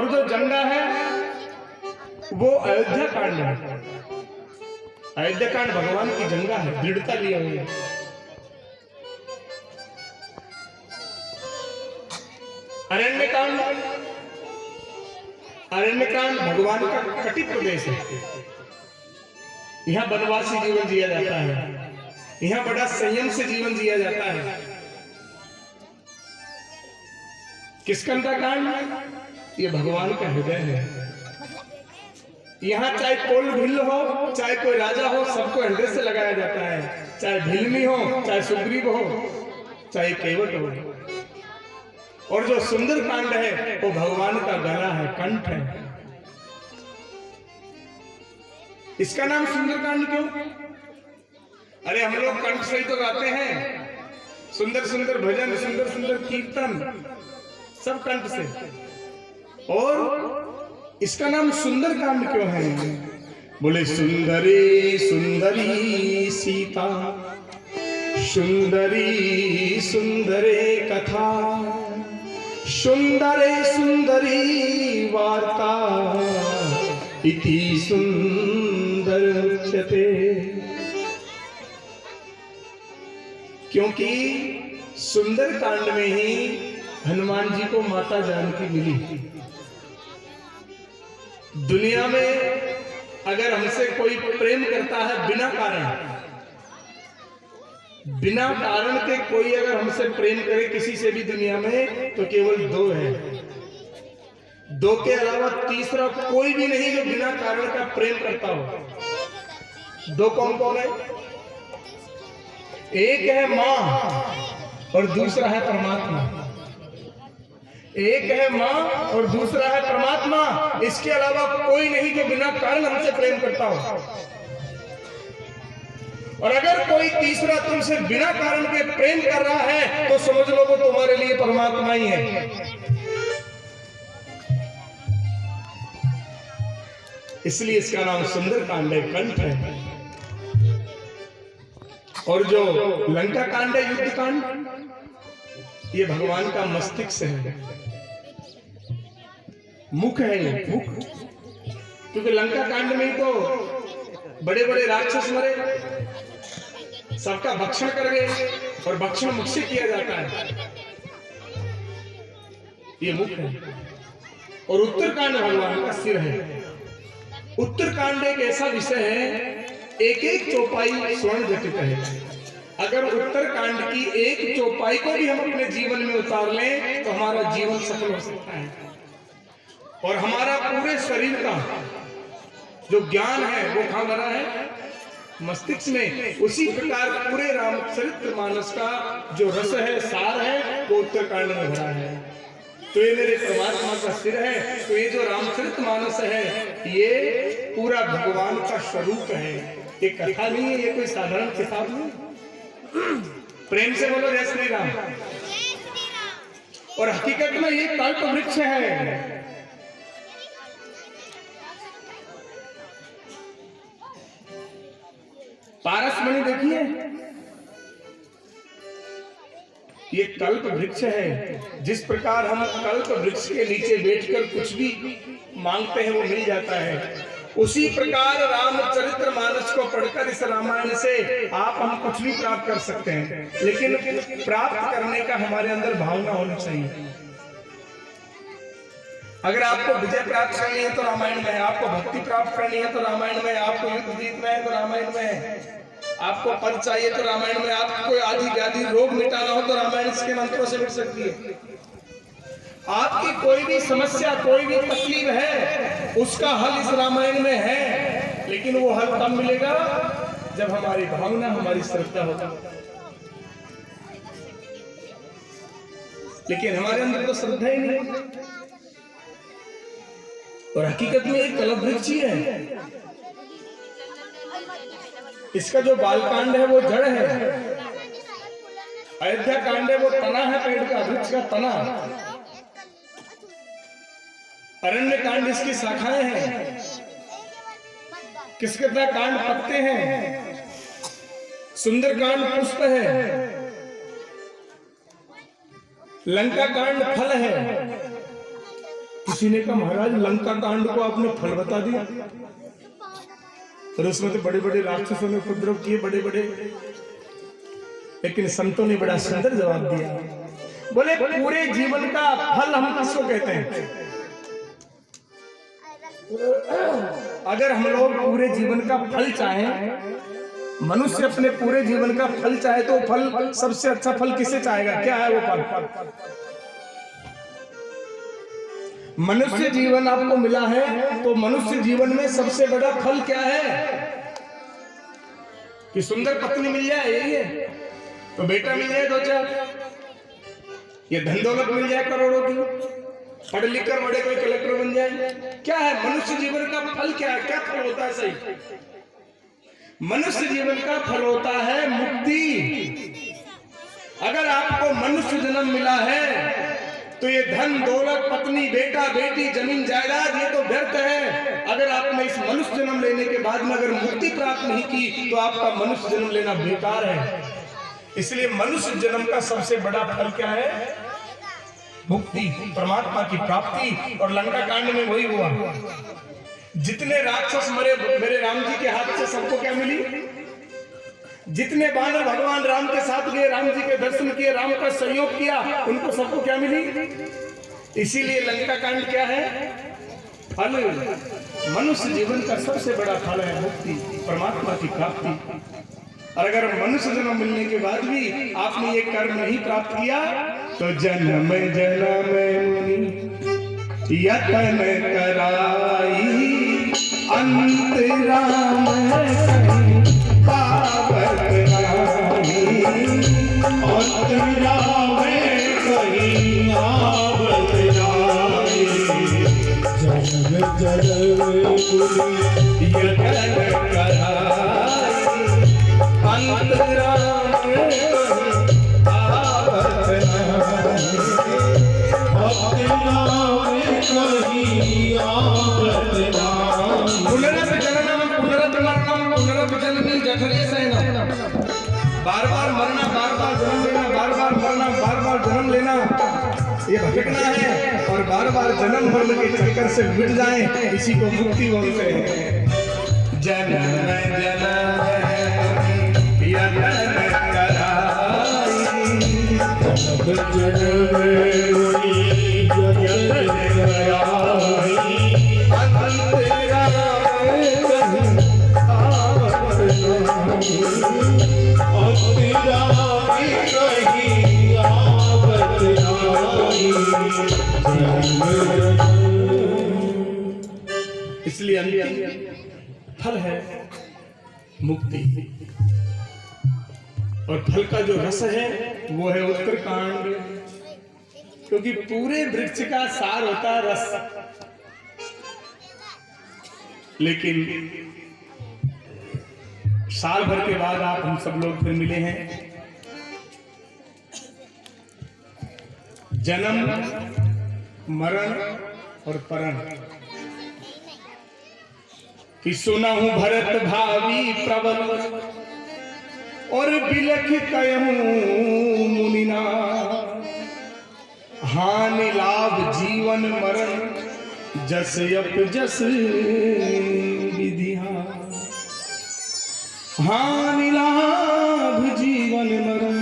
और जो जंगा है वो अयोध्या कांड है। अयोध्या कांड भगवान की जंगा है, दृढ़ता लिए हुई है। अरण्य कांड भगवान का कटि प्रदेश है। यहाँ वनवासी जीवन जिया जाता है, यहाँ बड़ा संयम से जीवन जिया जाता है। किष्किंधा कांड ये भगवान का हृदय है। यहाँ चाहे कोल भिल्ल हो, चाहे कोई राजा हो, सबको हृदय से लगाया जाता है। चाहे भिल्लनी हो, चाहे सुग्रीव हो, चाहे केवट हो। और जो सुंदर कांड है वो भगवान का गला है, कंठ है। इसका नाम सुंदर कांड क्यों? अरे हम लोग कंठ से ही तो गाते हैं, सुंदर सुंदर भजन, सुंदर सुंदर कीर्तन, सब कंठ से। और इसका नाम सुंदर कांड क्यों है? बोले सुंदरी सुंदरी सीता, सुंदरी सुंदरे कथा, सुंदरे सुंदरी वार्ता, इति सुंदर उच्यते। क्योंकि सुंदर कांड में ही हनुमान जी को माता जानकी मिली। दुनिया में अगर हमसे कोई प्रेम करता है बिना कारण के, कोई अगर हमसे प्रेम करे किसी से भी दुनिया में, तो केवल दो है। दो के अलावा तीसरा कोई भी नहीं जो बिना कारण का प्रेम करता हो। दो कौन कौन है? एक है मां और दूसरा है परमात्मा। एक है मां और दूसरा है परमात्मा। इसके अलावा कोई नहीं जो बिना कारण हमसे प्रेम करता हो। और अगर कोई तीसरा तुमसे बिना कारण के प्रेम कर रहा है तो समझ लो वो तुम्हारे लिए परमात्मा ही है। इसलिए इसका नाम सुंदर कांड है, कंठ है। और जो लंका कांड है, युद्ध कांड, ये भगवान का मस्तिष्क है, मुख है ये, मुख। क्योंकि लंका कांड में तो बड़े बड़े राक्षस मरे, सबका भक्षण कर गए, और भक्षण मुख से किया जाता है, ये मुख है। और उत्तरकांड भगवान का सिर है। उत्तरकांड एक ऐसा विषय है, एक एक चौपाई स्वर्ण जटित है। अगर उत्तरकांड की एक चौपाई को भी हम अपने जीवन में उतार लें तो हमारा जीवन सफल हो सकता है। और हमारा पूरे शरीर का जो ज्ञान है वो कहाँ भरा है? मस्तिष्क में। उसी प्रकार पूरे रामचरितमानस का जो रस है, सार है, वो उत्तरकांड में भरा है। तो ये मेरे परमात्मा का सिर है। तो ये जो रामचरितमानस है ये पूरा भगवान का स्वरूप है। ये कथा नहीं है, ये कोई साधारण किताब नहीं। प्रेम से बोलो जय श्री राम। और हकीकत में ये कल्प वृक्ष है। पारसमणि देखिए, ये कल्प वृक्ष है। जिस प्रकार हम कल्प वृक्ष के नीचे बैठकर कुछ भी मांगते हैं वो मिल जाता है, उसी प्रकार रामचरितमानस को पढ़कर इस रामायण से आप हम कुछ भी प्राप्त कर सकते हैं। लेकिन प्राप्त करने का हमारे अंदर भावना होनी चाहिए। अगर आपको विजय प्राप्त करनी है तो रामायण में है, आपको भक्ति प्राप्त करनी है तो रामायण में है, आपको युद्ध जीतना है तो रामायण में है, आपको पद चाहिए तो रामायण में, आपको कोई आदि व्याधि रोग मिटाना हो तो रामायण के मंत्रों से मिट सकती है। आपकी कोई भी समस्या, कोई भी तकलीफ है, उसका हल इस रामायण में है। लेकिन वो हल तब मिलेगा जब हमारी भावना, हमारी श्रद्धा होगा। लेकिन हमारे अंदर तो श्रद्धा ही नहीं। और हकीकत में एक कल्प वृक्ष ही है। इसका जो बालकांड है वो जड़ है, अयोध्या कांड है वो तना है, पेड़ का, वृक्ष का तना। अरण्य कांड इसकी शाखाएं हैं, किष्किंधा कांड पत्ते हैं, सुंदरकांड पुष्प है, लंका कांड फल है, किसी ने कहा महाराज लंका कांड को आपने फल बता दिया, और उसमें तो बड़े बड़े राक्षसों ने उपद्रव किए बड़े बड़े, लेकिन संतों ने बड़ा सुंदर जवाब दिया। बोले पूरे जीवन का फल हम किसको कहते हैं? अगर हम लोग पूरे जीवन का फल चाहें, मनुष्य अपने पूरे जीवन का फल चाहे तो फल सबसे अच्छा फल किसे चाहेगा? क्या है वो फल? मनुष्य जीवन आपको मिला है तो मनुष्य जीवन में सबसे बड़ा फल क्या है? कि सुंदर पत्नी मिल जाए, यही है? तो बेटा मिल जाए 2-4, ये धन दौलत मिल जाए करोड़ों की, पढ़ लिख कर बड़े कोई कलेक्टर बन जाए, क्या है मनुष्य जीवन का फल? क्या है? क्या फल होता है? सही, मनुष्य जीवन का फल होता है मुक्ति। अगर आपको मनुष्य जन्म मिला है तो ये धन दौलत पत्नी बेटा बेटी जमीन जायदाद ये तो व्यर्थ है। अगर आपने इस मनुष्य जन्म लेने के बाद में अगर मुक्ति प्राप्त नहीं की तो आपका मनुष्य जन्म लेना बेकार है। इसलिए मनुष्य जन्म का सबसे बड़ा फल क्या है? मुक्ति, परमात्मा की प्राप्ति। और लंका कांड में वही हुआ, जितने राक्षस मरे मेरे राम जी के हाथ से सबको क्या मिली? जितने बानर भगवान राम के साथ गए, राम जी के दर्शन किए, राम का सहयोग किया, उनको सबको क्या मिली? इसीलिए लंका कांड क्या है? फल। मनुष्य जीवन का सबसे बड़ा फल है मुक्ति, परमात्मा की प्राप्ति। और अगर मनुष्य जन्म मिलने के बाद भी आपने ये कर्म नहीं प्राप्त किया तो जन्म जन्म यतन कराई अंत राम पावत राही, अंत राम कहीं आवत राही, जन्म जन्म यतन कराई अंत राम आवत राही, बार बार मरना, बार बार जन्म लेना, बार बार मरना, बार बार जन्म लेना, ये भटकना है। और बार बार जन्म मरण के चक्कर से मिट जाए, इसी को मुक्ति बोलते हैं। जन्म जन्म यतन कराई, जन्म जन्म इसलिए अंतिम फल है मुक्ति। और फल का जो रस है वो है उत्तरकांड, क्योंकि पूरे वृक्ष का सार होता है रस। लेकिन साल भर के बाद आप हम सब लोग फिर मिले हैं। जन्म मरण और परण कि सुना हूं भरत भावी प्रबल और बिलख कयहूं मुनिना, हानि लाभ जीवन मरण जस अप जस विधिया, हानि लाभ जीवन मरण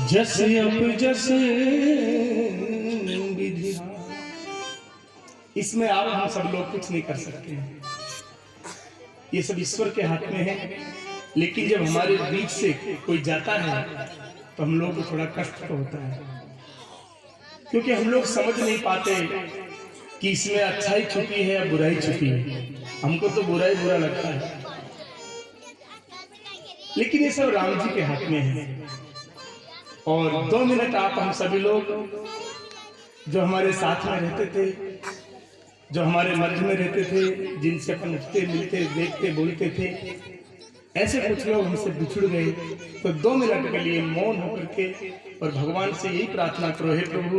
जस अप जस विधिया। इसमें आप हम सब लोग कुछ नहीं कर सकते हैं, ये सब ईश्वर के हाथ में है। लेकिन जब हमारे बीच से कोई जाता है तो हम लोग को थोड़ा कष्ट तो होता है, क्योंकि हम लोग समझ नहीं पाते कि इसमें अच्छाई छुपी है या बुराई छुपी है। हमको तो बुराई बुरा लगता है, लेकिन ये सब राम जी के हाथ में है। और 2 मिनट आप हम सभी लोग जो हमारे साथ में रहते थे, जो हमारे मर्ज में रहते थे, जिनसे अपन उठते मिलते देखते बोलते थे, ऐसे कुछ लोग हमसे बिछुड़ गए। तो 2 मिनट के लिए मौन होकर के और भगवान से यही प्रार्थना करो, हे प्रभु